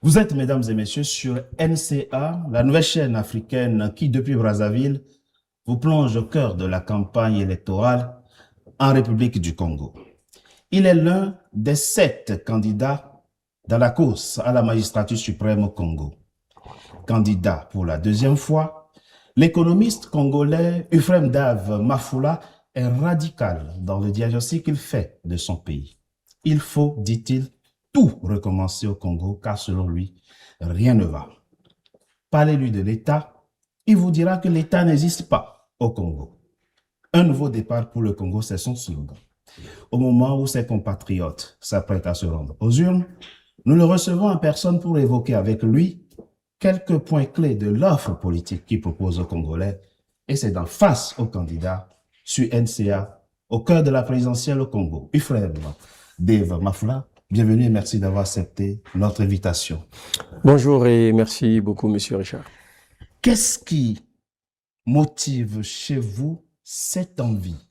Vous êtes, mesdames et messieurs, sur NCA, la nouvelle chaîne africaine qui, depuis Brazzaville, vous plonge au cœur de la campagne électorale en République du Congo. Il est l'un des 7 candidats dans la course à la magistrature suprême au Congo. Candidat pour la deuxième fois, l'économiste congolais Ufrem Dave Mafula est radical dans le diagnostic qu'il fait de son pays. Il faut, dit-il, tout recommencer au Congo, car selon lui, rien ne va. Parlez-lui de l'État, il vous dira que l'État n'existe pas au Congo. Un nouveau départ pour le Congo, c'est son slogan. Au moment où ses compatriotes s'apprêtent à se rendre aux urnes, nous le recevons en personne pour évoquer avec lui quelques points clés de l'offre politique qu'il propose aux Congolais, et c'est d'en face aux candidats sur NCA, au cœur de la présidentielle au Congo. Ufrem Dave Mafula, bienvenue et merci d'avoir accepté notre invitation. Bonjour et merci beaucoup, Monsieur Richard. Qu'est-ce qui motive chez vous cette envie,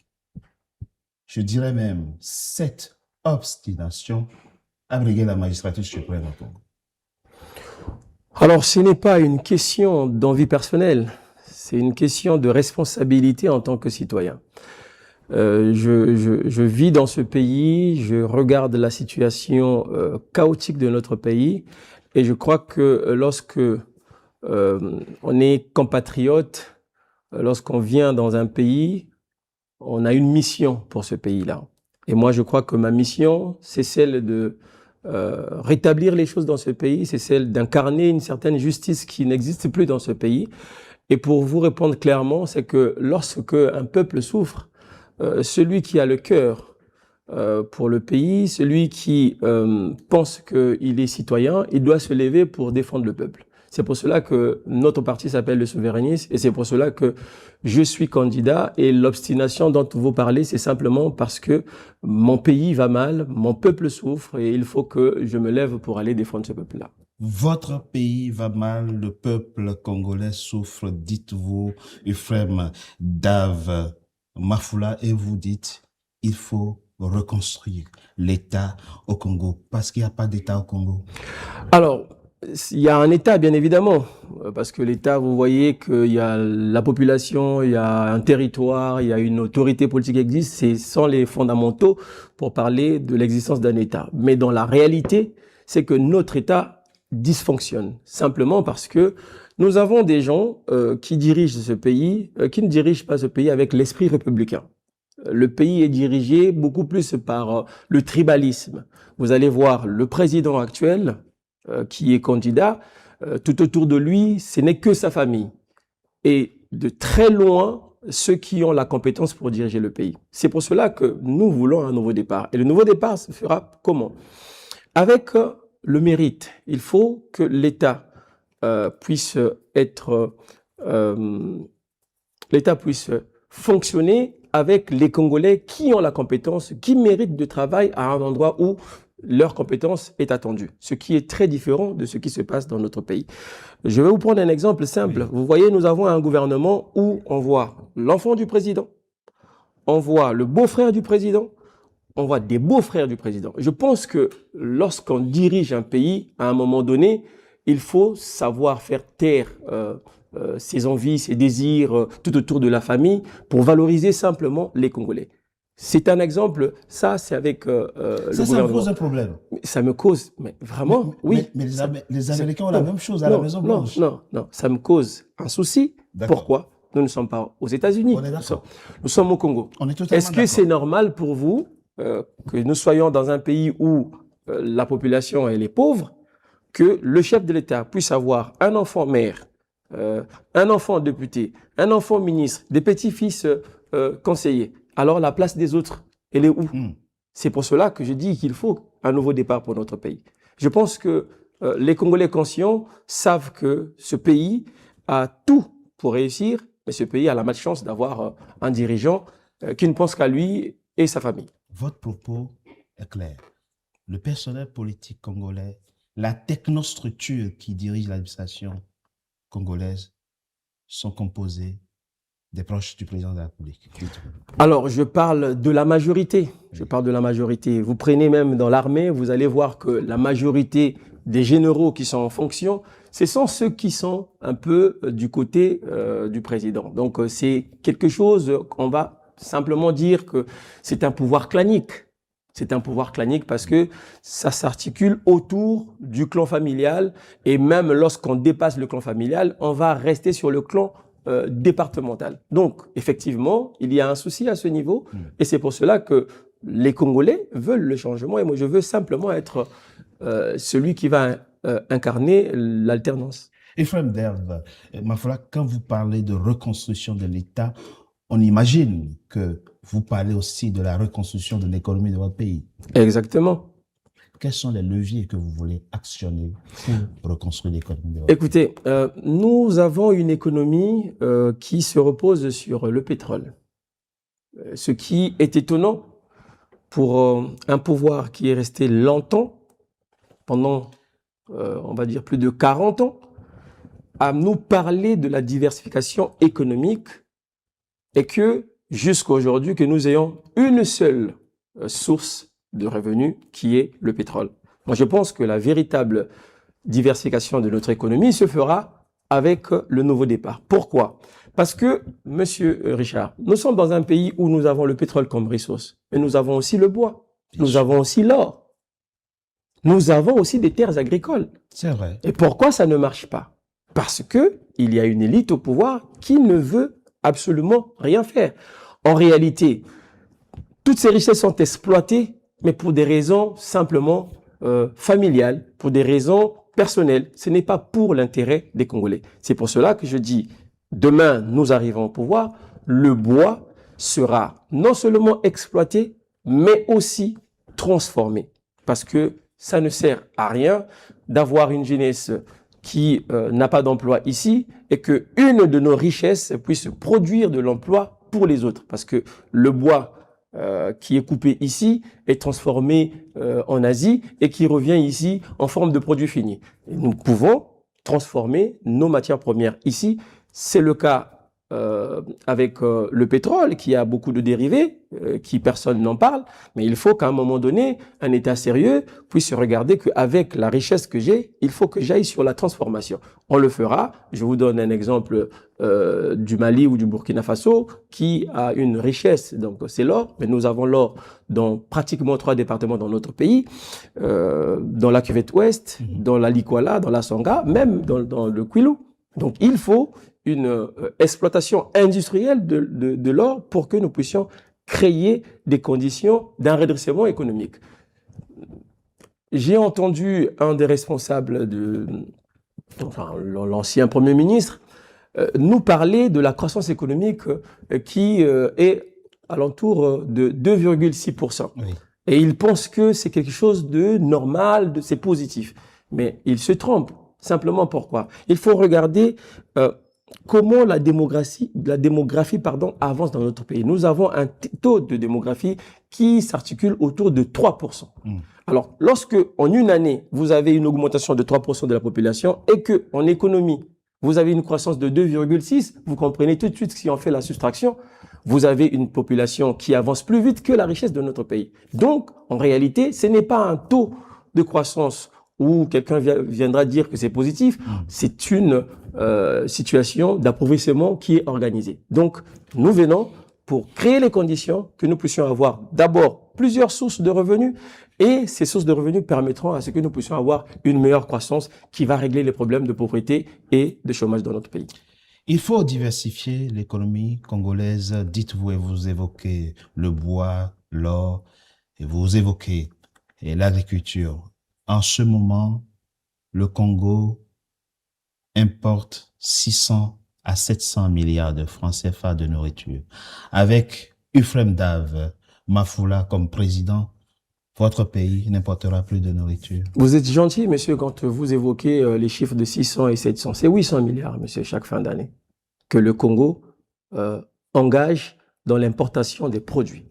je dirais même cette obstination à briguer la magistrature suprême au Congo? Alors, ce n'est pas une question d'envie personnelle, c'est une question de responsabilité en tant que citoyen. Je vis dans ce pays, je regarde la situation chaotique de notre pays et je crois que lorsque on est compatriote, lorsqu'on vient dans un pays, on a une mission pour ce pays-là. Et moi, je crois que ma mission, c'est celle de rétablir les choses dans ce pays, c'est celle d'incarner une certaine justice qui n'existe plus dans ce pays. Et pour vous répondre clairement, c'est que lorsque un peuple souffre, celui qui a le cœur pour le pays, celui qui pense qu'il est citoyen, il doit se lever pour défendre le peuple. C'est pour cela que notre parti s'appelle le Souverainiste et c'est pour cela que je suis candidat. Et l'obstination dont vous parlez, c'est simplement parce que mon pays va mal, mon peuple souffre et il faut que je me lève pour aller défendre ce peuple-là. Votre pays va mal, le peuple congolais souffre, dites-vous, Ufrem Dave Mafula, et vous dites, il faut reconstruire l'État au Congo, parce qu'il n'y a pas d'État au Congo. Alors, il y a un État, bien évidemment, parce que l'État, vous voyez qu'il y a la population, il y a un territoire, il y a une autorité politique qui existe, ce sont les fondamentaux pour parler de l'existence d'un État. Mais dans la réalité, c'est que notre État dysfonctionne, simplement parce que nous avons des gens qui dirigent ce pays, qui ne dirigent pas ce pays avec l'esprit républicain. Le pays est dirigé beaucoup plus par le tribalisme. Vous allez voir le président actuel, qui est candidat, tout autour de lui, ce n'est que sa famille. Et de très loin, ceux qui ont la compétence pour diriger le pays. C'est pour cela que nous voulons un nouveau départ. Et le nouveau départ se fera comment? Avec le mérite. Il faut que l'État puisse fonctionner avec les Congolais qui ont la compétence, qui méritent de travail à un endroit où leur compétence est attendue, ce qui est très différent de ce qui se passe dans notre pays. Je vais vous prendre un exemple simple. Vous voyez, nous avons un gouvernement où on voit l'enfant du président, on voit le beau-frère du président, on voit des beaux-frères du président. Je pense que lorsqu'on dirige un pays, à un moment donné, il faut savoir faire taire ses envies, ses désirs tout autour de la famille pour valoriser simplement les Congolais. C'est un exemple, ça c'est avec le gouvernement. Ça me pose un problème. Ça me cause, mais vraiment, oui. Mais les Américains ont la même chose à la Maison Blanche. Non, ça me cause un souci. Pourquoi? Nous ne sommes pas aux États-Unis. Nous sommes au Congo. Est-ce que c'est normal pour vous que nous soyons dans un pays où la population elle est pauvre, que le chef de l'État puisse avoir un enfant maire, un enfant député, un enfant ministre, des petits-fils conseillers? Alors la place des autres, elle est où? C'est pour cela que je dis qu'il faut un nouveau départ pour notre pays. Je pense que les Congolais conscients savent que ce pays a tout pour réussir, mais ce pays a la malchance d'avoir un dirigeant qui ne pense qu'à lui et sa famille. Votre propos est clair. Le personnel politique congolais, la technostructure qui dirige l'administration congolaise sont composés des proches du président de la République. Alors, je parle de la majorité. Je parle de la majorité. Vous prenez même dans l'armée, vous allez voir que la majorité des généraux qui sont en fonction, ce sont ceux qui sont un peu du côté du président. Donc c'est quelque chose qu'on va simplement dire que c'est un pouvoir clanique. C'est un pouvoir clanique parce que ça s'articule autour du clan familial et même lorsqu'on dépasse le clan familial, on va rester sur le clan départemental. Donc, effectivement, il y a un souci à ce niveau et c'est pour cela que les Congolais veulent le changement et moi, je veux simplement être celui qui va incarner l'alternance. Ephraim Dav, Mafula, quand vous parlez de reconstruction de l'État, on imagine que vous parlez aussi de la reconstruction de l'économie de votre pays. Exactement. Quels sont les leviers que vous voulez actionner pour reconstruire l'économie de votre pays? Écoutez, nous avons une économie qui se repose sur le pétrole. Ce qui est étonnant pour un pouvoir qui est resté longtemps, pendant, on va dire, plus de 40 ans, à nous parler de la diversification économique et que jusqu'à aujourd'hui, que nous ayons une seule source de revenus qui est le pétrole. Moi, je pense que la véritable diversification de notre économie se fera avec le nouveau départ. Pourquoi? Parce que, Monsieur Richard, nous sommes dans un pays où nous avons le pétrole comme ressource, mais nous avons aussi le bois, nous avons aussi l'or, nous avons aussi des terres agricoles. C'est vrai. Et pourquoi ça ne marche pas? Parce que il y a une élite au pouvoir qui ne veut absolument rien faire. En réalité, toutes ces richesses sont exploitées, mais pour des raisons simplement familiales, pour des raisons personnelles. Ce n'est pas pour l'intérêt des Congolais. C'est pour cela que je dis, demain, nous arrivons au pouvoir, le bois sera non seulement exploité, mais aussi transformé. Parce que ça ne sert à rien d'avoir une jeunesse qui n'a pas d'emploi ici et que une de nos richesses puisse produire de l'emploi pour les autres. Parce que le bois qui est coupé ici est transformé en Asie et qui revient ici en forme de produit fini. Et nous pouvons transformer nos matières premières ici. C'est le cas avec le pétrole qui a beaucoup de dérivés, qui personne n'en parle, mais il faut qu'à un moment donné, un État sérieux puisse regarder qu'avec la richesse que j'ai, il faut que j'aille sur la transformation. On le fera. Je vous donne un exemple du Mali ou du Burkina Faso qui a une richesse, donc c'est l'or, mais nous avons l'or dans pratiquement 3 départements dans notre pays, dans la cuvette ouest, dans la Likwala, dans la Sangha, même dans le Kwilu. Donc il faut une exploitation industrielle de l'or pour que nous puissions créer des conditions d'un redressement économique. J'ai entendu un des responsables enfin, l'ancien Premier ministre, nous parler de la croissance économique qui est alentour de 2,6%. Oui. Et il pense que c'est quelque chose de normal, c'est positif. Mais il se trompe. Simplement pourquoi? Il faut regarder comment la démographie avance dans notre pays. Nous avons un taux de démographie qui s'articule autour de 3%. Alors, lorsque en une année, vous avez une augmentation de 3% de la population et que en économie, vous avez une croissance de 2,6, vous comprenez tout de suite si on fait la soustraction, vous avez une population qui avance plus vite que la richesse de notre pays. Donc, en réalité, ce n'est pas un taux de croissance où quelqu'un viendra dire que c'est positif, c'est une situation d'appauvrissement qui est organisée. Donc, nous venons pour créer les conditions que nous puissions avoir d'abord plusieurs sources de revenus et ces sources de revenus permettront à ce que nous puissions avoir une meilleure croissance qui va régler les problèmes de pauvreté et de chômage dans notre pays. Il faut diversifier l'économie congolaise, dites-vous, et vous évoquez le bois, l'or, et vous évoquez l'agriculture. En ce moment, le Congo importe 600 à 700 milliards de francs CFA de nourriture. Avec Ephraim Dav, Mafula comme président, votre pays n'importera plus de nourriture. Vous êtes gentil, monsieur, quand vous évoquez les chiffres de 600 et 700. C'est 800 milliards, monsieur, chaque fin d'année, que le Congo engage dans l'importation des produits.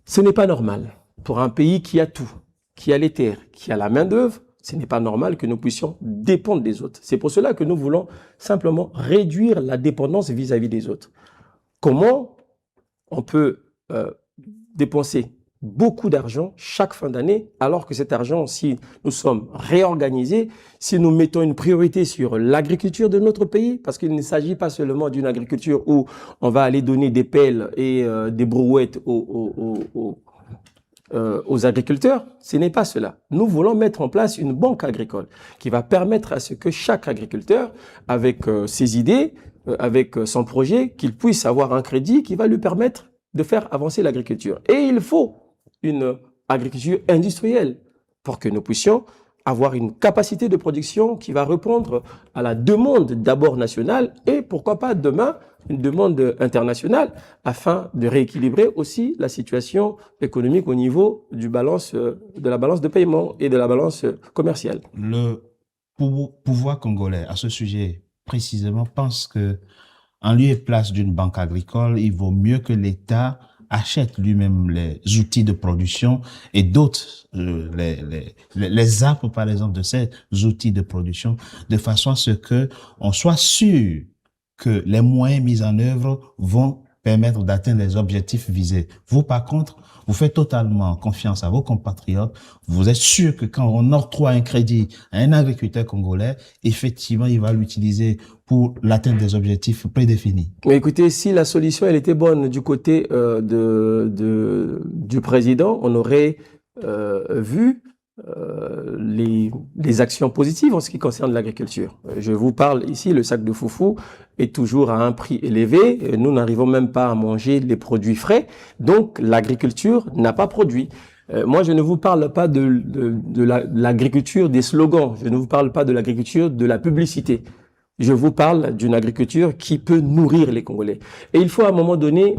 Ce n'est pas normal pour un pays qui a tout, qui a les terres, qui a la main-d'œuvre. Ce n'est pas normal que nous puissions dépendre des autres. C'est pour cela que nous voulons simplement réduire la dépendance vis-à-vis des autres. Comment on peut dépenser beaucoup d'argent chaque fin d'année, alors que cet argent, si nous sommes réorganisés, si nous mettons une priorité sur l'agriculture de notre pays, parce qu'il ne s'agit pas seulement d'une agriculture où on va aller donner des pelles et des brouettes aux agriculteurs, ce n'est pas cela. Nous voulons mettre en place une banque agricole qui va permettre à ce que chaque agriculteur, avec ses idées, avec son projet, qu'il puisse avoir un crédit qui va lui permettre de faire avancer l'agriculture. Et il faut une agriculture industrielle pour que nous puissions avoir une capacité de production qui va répondre à la demande d'abord nationale et pourquoi pas demain une demande internationale afin de rééquilibrer aussi la situation économique au niveau de la balance de paiement et de la balance commerciale. Le pouvoir congolais, à ce sujet précisément, pense que en lieu et place d'une banque agricole, il vaut mieux que l'État achète lui-même les outils de production et d'autres, les apps par exemple de ces outils de production, de façon à ce que on soit sûr que les moyens mis en œuvre vont permettre d'atteindre les objectifs visés. Vous, par contre, vous faites totalement confiance à vos compatriotes. Vous êtes sûr que quand on octroie un crédit à un agriculteur congolais, effectivement, il va l'utiliser pour l'atteinte des objectifs prédéfinis. Mais écoutez, si la solution elle était bonne du côté du président, on aurait vu les actions positives en ce qui concerne l'agriculture. Je vous parle ici, le sac de foufou est toujours à un prix élevé. Nous n'arrivons même pas à manger les produits frais. Donc, l'agriculture n'a pas produit. Moi, je ne vous parle pas de l'agriculture des slogans. Je ne vous parle pas de l'agriculture de la publicité. Je vous parle d'une agriculture qui peut nourrir les Congolais. Et il faut à un moment donné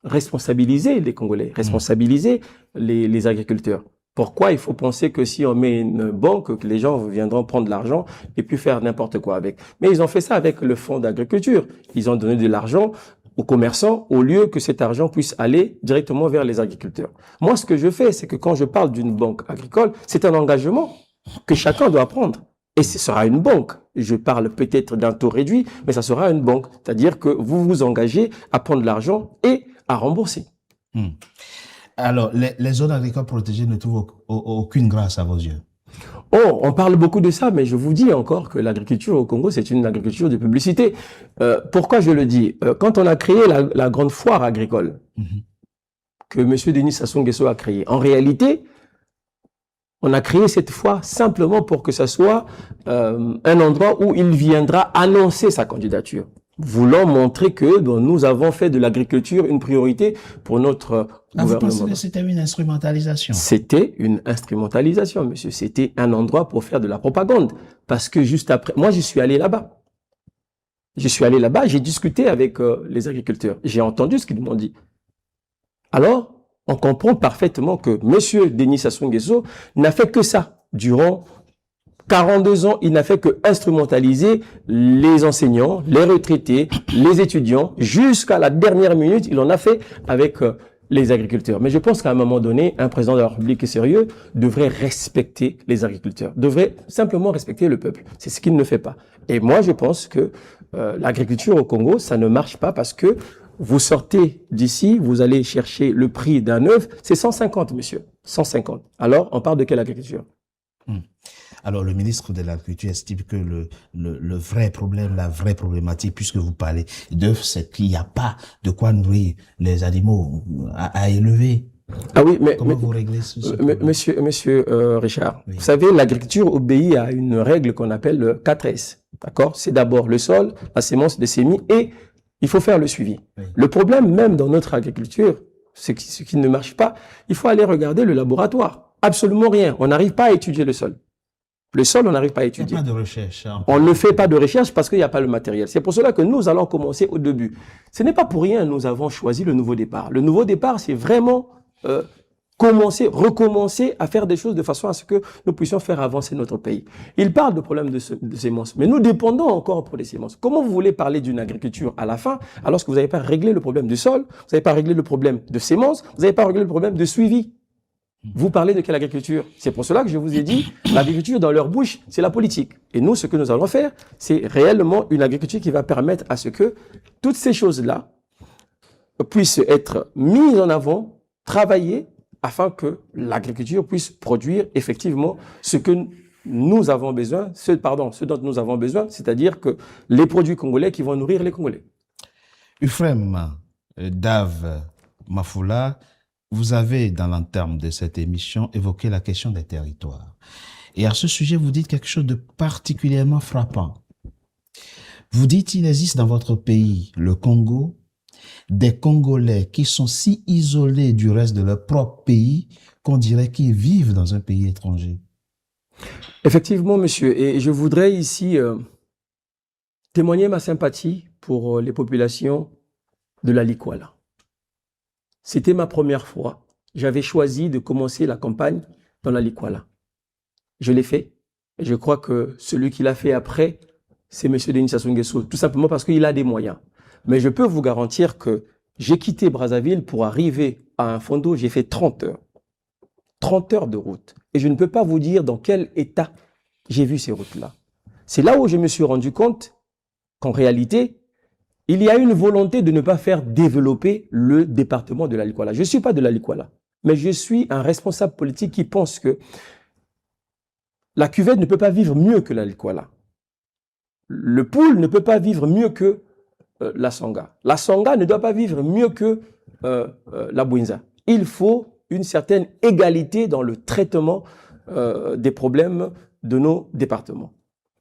responsabiliser les Congolais, responsabiliser les agriculteurs. Pourquoi il faut penser que si on met une banque, que les gens viendront prendre l'argent et puis faire n'importe quoi avec? Mais ils ont fait ça avec le fonds d'agriculture. Ils ont donné de l'argent aux commerçants au lieu que cet argent puisse aller directement vers les agriculteurs. Moi, ce que je fais, c'est que quand je parle d'une banque agricole, c'est un engagement que chacun doit prendre. Et ce sera une banque. Je parle peut-être d'un taux réduit, mais ça sera une banque. C'est-à-dire que vous vous engagez à prendre l'argent et à rembourser. Alors, les zones agricoles protégées ne trouvent aucune grâce à vos yeux? Oh, on parle beaucoup de ça, mais je vous dis encore que l'agriculture au Congo, c'est une agriculture de publicité. Pourquoi je le dis? Quand on a créé la grande foire agricole, que M. Denis Sassou Nguesso a créée, en réalité, on a créé cette foire simplement pour que ça soit un endroit où il viendra annoncer sa candidature, voulant montrer que nous avons fait de l'agriculture une priorité pour notre gouvernement. Vous pensez que c'était une instrumentalisation? C'était une instrumentalisation, monsieur. C'était un endroit pour faire de la propagande. Parce que juste après, moi, je suis allé là-bas. Je suis allé là-bas, j'ai discuté avec les agriculteurs. J'ai entendu ce qu'ils m'ont dit. Alors, on comprend parfaitement que monsieur Denis Sassou Nguesso n'a fait que ça durant 42 ans, il n'a fait que instrumentaliser les enseignants, les retraités, les étudiants. Jusqu'à la dernière minute, il en a fait avec les agriculteurs. Mais je pense qu'à un moment donné, un président de la République sérieux devrait respecter les agriculteurs, devrait simplement respecter le peuple. C'est ce qu'il ne fait pas. Et moi, je pense que l'agriculture au Congo, ça ne marche pas parce que vous sortez d'ici, vous allez chercher le prix d'un œuf, c'est 150, monsieur. 150. Alors, on parle de quelle agriculture? Alors, le ministre de l'Agriculture estime que le vrai problème, la vraie problématique, puisque vous parlez d'œufs, c'est qu'il n'y a pas de quoi nourrir les animaux à élever. Ah oui, mais comment vous réglez ce problème? Monsieur Richard, oui. Vous savez, l'agriculture obéit à une règle qu'on appelle le 4S. D'accord? C'est d'abord le sol, la sémence, les semis, et il faut faire le suivi. Oui. Le problème, même dans notre agriculture, ce qui ne marche pas, il faut aller regarder le laboratoire. Absolument rien. On n'arrive pas à étudier le sol. Le sol, on n'arrive pas à étudier. Il n'y a pas de recherche. On ne fait pas de recherche parce qu'il n'y a pas le matériel. C'est pour cela que nous allons commencer au début. Ce n'est pas pour rien que nous avons choisi le nouveau départ. Le nouveau départ, c'est vraiment recommencer à faire des choses de façon à ce que nous puissions faire avancer notre pays. Il parle de problème de semences, mais nous dépendons encore pour les semences. Comment vous voulez parler d'une agriculture à la fin alors que vous n'avez pas réglé le problème du sol, vous n'avez pas réglé le problème de semences, vous n'avez pas réglé le problème de suivi? Vous parlez de quelle agriculture? C'est pour cela que je vous ai dit, l'agriculture dans leur bouche, c'est la politique. Et nous, ce que nous allons faire, c'est réellement une agriculture qui va permettre à ce que toutes ces choses-là puissent être mises en avant, travaillées afin que l'agriculture puisse produire effectivement ce que nous avons besoin, ce dont nous avons besoin, c'est-à-dire que les produits congolais qui vont nourrir les Congolais. Ufrem Dave Mafoula, vous avez, dans l'entame de cette émission, évoqué la question des territoires. Et à ce sujet, vous dites quelque chose de particulièrement frappant. Vous dites qu'il existe dans votre pays, le Congo, des Congolais qui sont si isolés du reste de leur propre pays qu'on dirait qu'ils vivent dans un pays étranger. Effectivement, monsieur, et je voudrais ici témoigner ma sympathie pour les populations de la Likwala. C'était ma première fois. J'avais choisi de commencer la campagne dans la Likwala. Je l'ai fait. Et je crois que celui qui l'a fait après, c'est M. Denis Sassou Nguesso, tout simplement parce qu'il a des moyens. Mais je peux vous garantir que j'ai quitté Brazzaville pour arriver à un Fondo, j'ai fait 30 heures. 30 heures de route. Et je ne peux pas vous dire dans quel état j'ai vu ces routes-là. C'est là où je me suis rendu compte qu'en réalité, il y a une volonté de ne pas faire développer le département de la Likwala. Je ne suis pas de la Likwala, mais je suis un responsable politique qui pense que la cuvette ne peut pas vivre mieux que la Likwala. Le Poul ne peut pas vivre mieux que la Sanga. La Sanga ne doit pas vivre mieux que la Bouinza. Il faut une certaine égalité dans le traitement des problèmes de nos départements.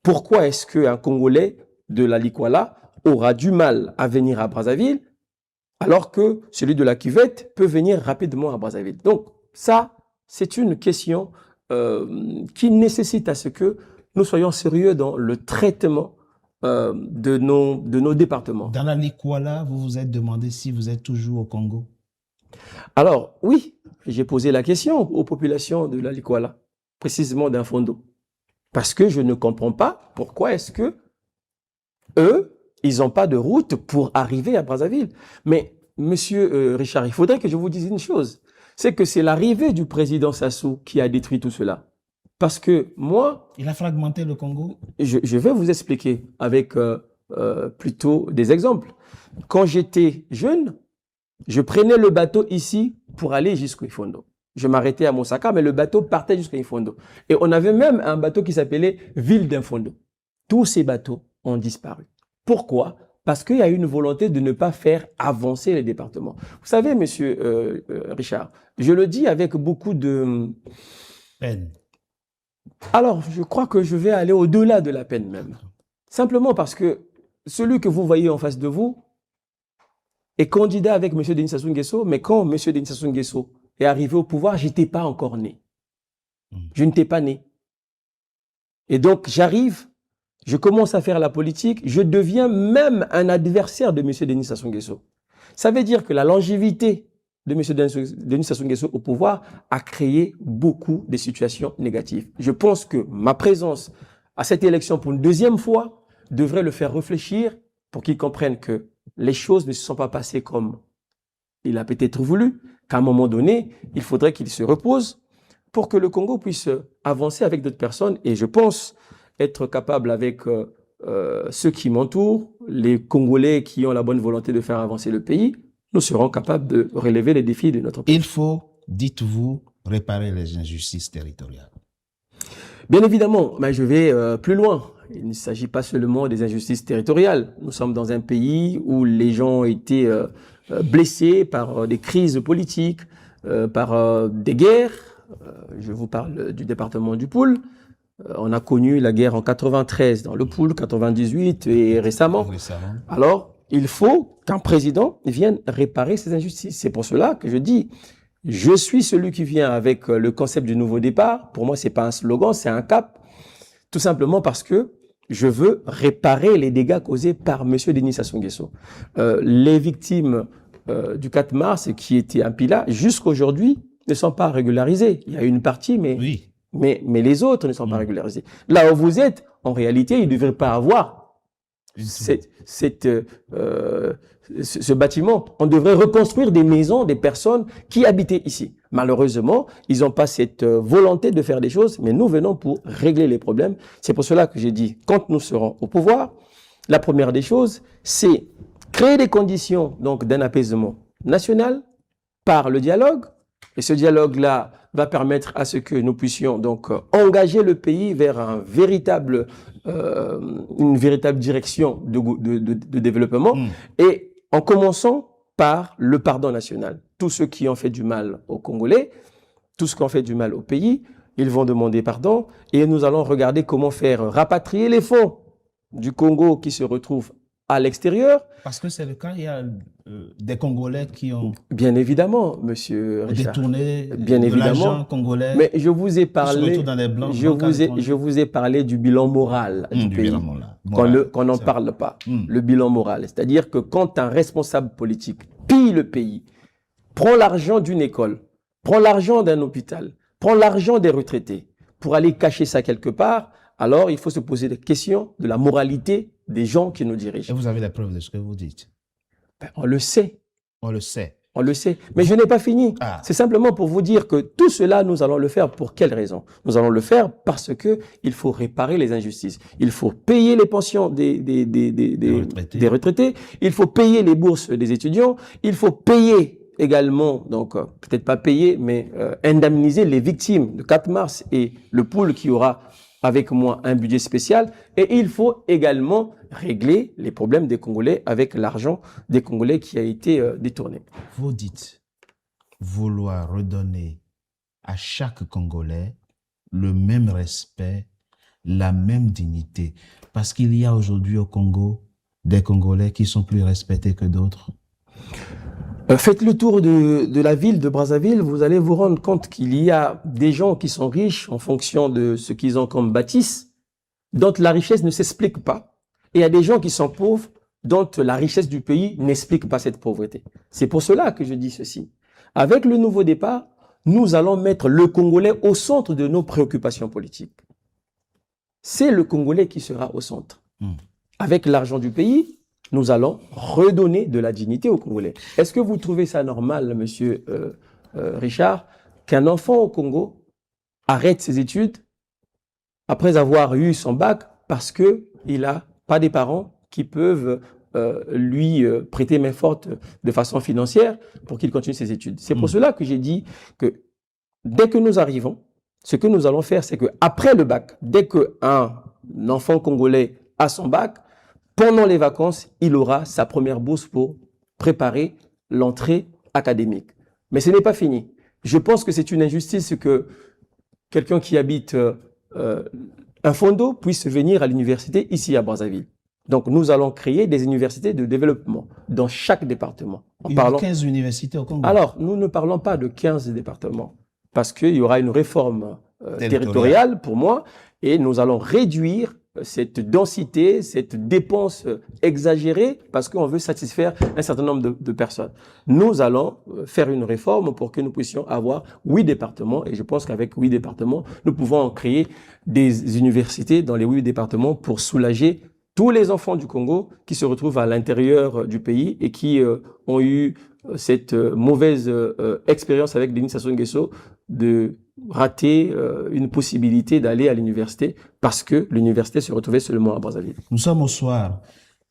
Pourquoi est-ce qu'un Congolais de la Likwala aura du mal à venir à Brazzaville alors que celui de la cuvette peut venir rapidement à Brazzaville? Donc ça, c'est une question qui nécessite à ce que nous soyons sérieux dans le traitement de nos départements. Dans la Likwala, vous vous êtes demandé si vous êtes toujours au Congo? Alors, oui, j'ai posé la question aux populations de la Likwala, précisément d'un Fondo. Parce que je ne comprends pas pourquoi est-ce que eux, ils n'ont pas de route pour arriver à Brazzaville. Mais, monsieur Richard, il faudrait que je vous dise une chose. C'est que c'est l'arrivée du président Sassou qui a détruit tout cela. Parce que moi... Il a fragmenté le Congo? Je vais vous expliquer avec plutôt des exemples. Quand j'étais jeune, je prenais le bateau ici pour aller jusqu'au Ifondo. Je m'arrêtais à Mosaka, mais le bateau partait jusqu'à Ifondo. Et on avait même un bateau qui s'appelait Ville d'Infondo. Tous ces bateaux ont disparu. Pourquoi? Parce qu'il y a une volonté de ne pas faire avancer les départements. Vous savez, monsieur Richard, je le dis avec beaucoup de... peine. Alors, je crois que je vais aller au-delà de la peine même. Simplement parce que celui que vous voyez en face de vous est candidat avec M. Denis Sassou Nguesso, mais quand M. Denis Sassou Nguesso est arrivé au pouvoir, je n'étais pas encore né. Je n'étais pas né. Et donc, j'arrive, je commence à faire la politique, je deviens même un adversaire de M. Denis Sassou Nguesso. Ça veut dire que la longévité de M. Denis Sassou Nguesso au pouvoir a créé beaucoup de situations négatives. Je pense que ma présence à cette élection pour une deuxième fois devrait le faire réfléchir pour qu'il comprenne que les choses ne se sont pas passées comme il a peut-être voulu, qu'à un moment donné, il faudrait qu'il se repose pour que le Congo puisse avancer avec d'autres personnes. Et je pense être capable avec ceux qui m'entourent, les Congolais qui ont la bonne volonté de faire avancer le pays, nous serons capables de relever les défis de notre pays. Il faut, dites-vous, réparer les injustices territoriales. Bien évidemment, mais je vais plus loin. Il ne s'agit pas seulement des injustices territoriales. Nous sommes dans un pays où les gens ont été blessés par des crises politiques, par des guerres. Je vous parle du département du Poul. On a connu la guerre en 93 dans le Poul, 98 et récemment. Alors, il faut qu'un président vienne réparer ces injustices. C'est pour cela que je dis, je suis celui qui vient avec le concept du nouveau départ. Pour moi, c'est pas un slogan, c'est un cap. Tout simplement parce que je veux réparer les dégâts causés par M. Denis Sassou Nguesso. Les victimes du 4 mars qui étaient un Pila, jusqu'aujourd'hui, ne sont pas régularisées. Il y a une partie, mais, oui. mais les autres ne sont pas régularisées. Là où vous êtes, en réalité, il ne devrait pas avoir ce bâtiment. On devrait reconstruire des maisons des personnes qui habitaient ici. Malheureusement, ils n'ont pas cette volonté de faire des choses, mais nous venons pour régler les problèmes. C'est pour cela que j'ai dit, quand nous serons au pouvoir, la première des choses, c'est créer des conditions donc d'un apaisement national par le dialogue, Et ce dialogue-là va permettre à ce que nous puissions donc engager le pays vers une véritable direction de développement, et en commençant par le pardon national. Tous ceux qui ont fait du mal aux Congolais, tous ceux qui ont fait du mal au pays, ils vont demander pardon, et nous allons regarder comment faire rapatrier les fonds du Congo qui se retrouvent à l'extérieur. Parce que c'est le cas, il y a des Congolais qui ont bien évidemment, monsieur Richard, détourné bien de l'argent évidemment, congolais. mais je vous ai parlé, dans les blancs, je vous ai parlé du bilan moral du pays, qu'on n'en parle pas, le bilan moral. C'est-à-dire que quand un responsable politique pille le pays, prend l'argent d'une école, prend l'argent d'un hôpital, prend l'argent des retraités pour aller cacher ça quelque part, alors il faut se poser des questions de la moralité des gens qui nous dirigent. Et vous avez la preuve de ce que vous dites? Ben, on le sait. On le sait. On le sait. Mais je n'ai pas fini. C'est simplement pour vous dire que tout cela, nous allons le faire pour quelle raison? Nous allons le faire parce que il faut réparer les injustices. Il faut payer les pensions des retraités. Il faut payer les bourses des étudiants. Il faut payer également, donc peut-être pas payer, mais indemniser les victimes de 4 mars et le pool qui aura avec moi un budget spécial. Et il faut également régler les problèmes des Congolais avec l'argent des Congolais qui a été détourné. Vous dites vouloir redonner à chaque Congolais le même respect, la même dignité. Parce qu'il y a aujourd'hui au Congo des Congolais qui sont plus respectés que d'autres. Faites le tour de la ville de Brazzaville, vous allez vous rendre compte qu'il y a des gens qui sont riches en fonction de ce qu'ils ont comme bâtisse, dont la richesse ne s'explique pas. Et il y a des gens qui sont pauvres, dont la richesse du pays n'explique pas cette pauvreté. C'est pour cela que je dis ceci. Avec le nouveau départ, nous allons mettre le Congolais au centre de nos préoccupations politiques. C'est le Congolais qui sera au centre. Avec l'argent du pays, nous allons redonner de la dignité aux Congolais. Est-ce que vous trouvez ça normal, monsieur Richard, qu'un enfant au Congo arrête ses études après avoir eu son bac parce qu'il n'a pas des parents qui peuvent lui prêter main forte de façon financière pour qu'il continue ses études? C'est pour cela que j'ai dit que dès que nous arrivons, ce que nous allons faire, c'est qu'après le bac, dès qu'un enfant congolais a son bac, pendant les vacances, il aura sa première bourse pour préparer l'entrée académique. Mais ce n'est pas fini. Je pense que c'est une injustice que quelqu'un qui habite un Fondo puisse venir à l'université ici à Brazzaville. Donc, nous allons créer des universités de développement dans chaque département. Il y a 15 universités au Congo. Alors, nous ne parlons pas de 15 départements parce qu'il y aura une réforme territoriale pour moi et nous allons réduire cette densité, cette dépense exagérée parce qu'on veut satisfaire un certain nombre de personnes. Nous allons faire une réforme pour que nous puissions avoir 8 départements et je pense qu'avec 8 départements, nous pouvons créer des universités dans les 8 départements pour soulager tous les enfants du Congo qui se retrouvent à l'intérieur du pays et qui ont eu cette mauvaise expérience avec Denis Sassou Nguesso de rater une possibilité d'aller à l'université parce que l'université se retrouvait seulement à Brazzaville. Nous sommes au soir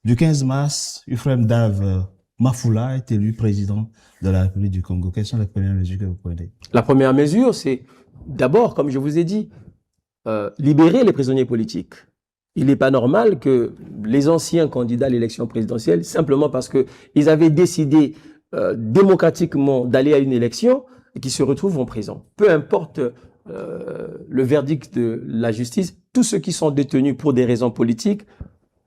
du 15 mars. Euphrem Dave Mafula est élu président de la République du Congo. Quelles sont les premières mesures que vous prenez? La première mesure, c'est d'abord, comme je vous ai dit, libérer les prisonniers politiques. Il n'est pas normal que les anciens candidats à l'élection présidentielle, simplement parce qu'ils avaient décidé démocratiquement d'aller à une élection, et qui se retrouvent en prison. Peu importe le verdict de la justice, tous ceux qui sont détenus pour des raisons politiques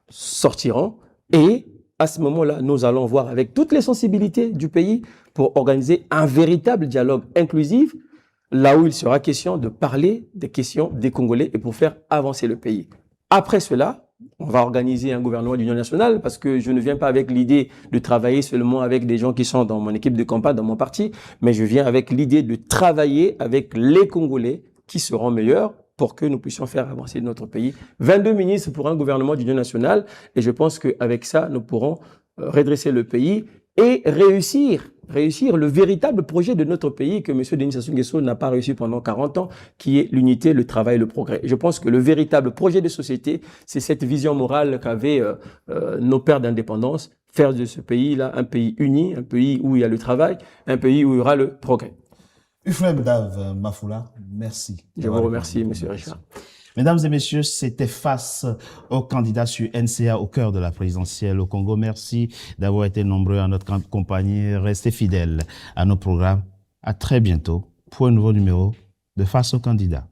sortiront. Et à ce moment-là, nous allons voir avec toutes les sensibilités du pays pour organiser un véritable dialogue inclusif, là où il sera question de parler des questions des Congolais et pour faire avancer le pays. Après cela, on va organiser un gouvernement d'union nationale parce que je ne viens pas avec l'idée de travailler seulement avec des gens qui sont dans mon équipe de campagne, dans mon parti, mais je viens avec l'idée de travailler avec les Congolais qui seront meilleurs pour que nous puissions faire avancer notre pays. 22 ministres pour un gouvernement d'union nationale et je pense qu'avec ça, nous pourrons redresser le pays et réussir le véritable projet de notre pays que M. Denis Sassou Nguesso n'a pas réussi pendant 40 ans, qui est l'unité, le travail, le progrès. Je pense que le véritable projet de société, c'est cette vision morale qu'avaient nos pères d'indépendance, faire de ce pays-là un pays uni, un pays où il y a le travail, un pays où il y aura le progrès. Ufrem Dav Mafoula, merci. Je vous remercie, Monsieur Richard. Mesdames et messieurs, c'était face aux candidats sur NCA au cœur de la présidentielle au Congo. Merci d'avoir été nombreux à notre compagnie. Restez fidèles à nos programmes. À très bientôt pour un nouveau numéro de Face aux candidats.